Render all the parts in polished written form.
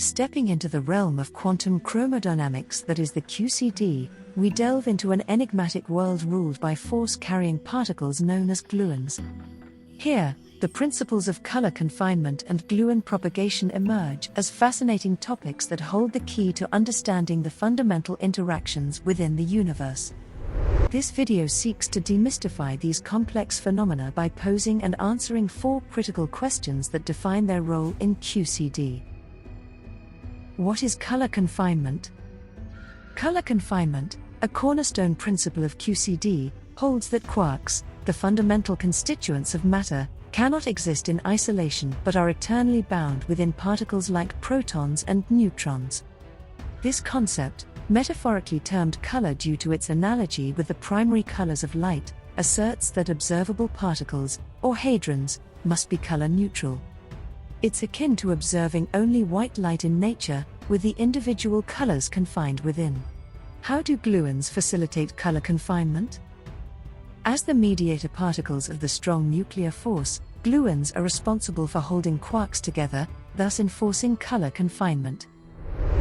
Stepping into the realm of quantum chromodynamics, that is the QCD, we delve into an enigmatic world ruled by force-carrying particles known as gluons. Here, the principles of color confinement and gluon propagation emerge as fascinating topics that hold the key to understanding the fundamental interactions within the universe. This video seeks to demystify these complex phenomena by posing and answering 4 critical questions that define their role in QCD. What is color confinement? Color confinement, a cornerstone principle of QCD, holds that quarks, the fundamental constituents of matter, cannot exist in isolation but are eternally bound within particles like protons and neutrons. This concept, metaphorically termed color due to its analogy with the primary colors of light, asserts that observable particles, or hadrons, must be color neutral. It's akin to observing only white light in nature, with the individual colors confined within. How do gluons facilitate color confinement? As the mediator particles of the strong nuclear force, gluons are responsible for holding quarks together, thus enforcing color confinement.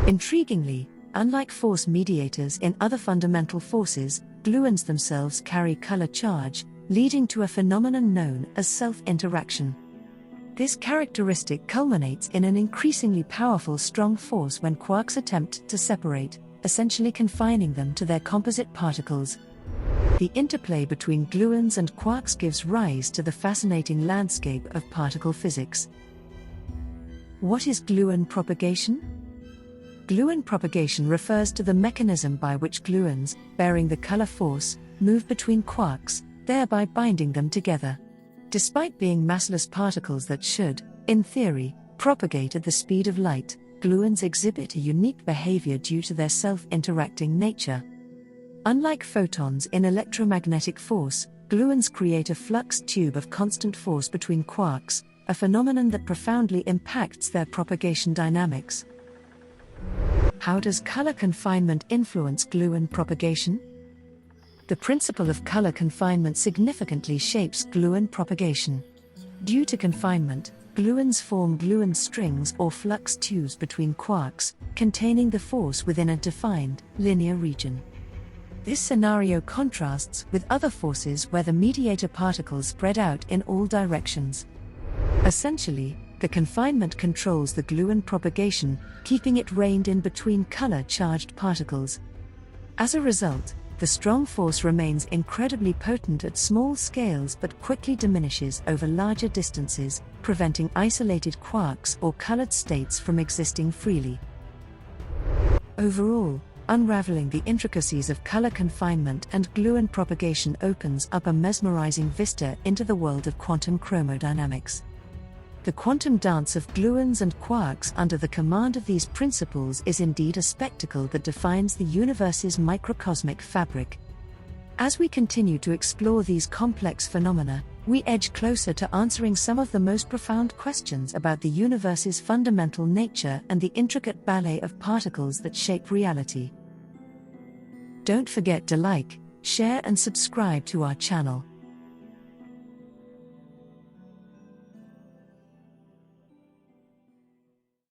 Intriguingly, unlike force mediators in other fundamental forces, gluons themselves carry color charge, leading to a phenomenon known as self-interaction. This characteristic culminates in an increasingly powerful strong force when quarks attempt to separate, essentially confining them to their composite particles. The interplay between gluons and quarks gives rise to the fascinating landscape of particle physics. What is gluon propagation? Gluon propagation refers to the mechanism by which gluons, bearing the color force, move between quarks, thereby binding them together. Despite being massless particles that should, in theory, propagate at the speed of light, gluons exhibit a unique behavior due to their self-interacting nature. Unlike photons in electromagnetic force, gluons create a flux tube of constant force between quarks, a phenomenon that profoundly impacts their propagation dynamics. How does color confinement influence gluon propagation? The principle of color confinement significantly shapes gluon propagation. Due to confinement, gluons form gluon strings or flux tubes between quarks, containing the force within a defined, linear region. This scenario contrasts with other forces where the mediator particles spread out in all directions. Essentially, the confinement controls the gluon propagation, keeping it reined in between color-charged particles. As a result, the strong force remains incredibly potent at small scales but quickly diminishes over larger distances, preventing isolated quarks or colored states from existing freely. Overall, unraveling the intricacies of color confinement and gluon propagation opens up a mesmerizing vista into the world of quantum chromodynamics. The quantum dance of gluons and quarks under the command of these principles is indeed a spectacle that defines the universe's microcosmic fabric. As we continue to explore these complex phenomena, we edge closer to answering some of the most profound questions about the universe's fundamental nature and the intricate ballet of particles that shape reality. Don't forget to like, share and subscribe to our channel.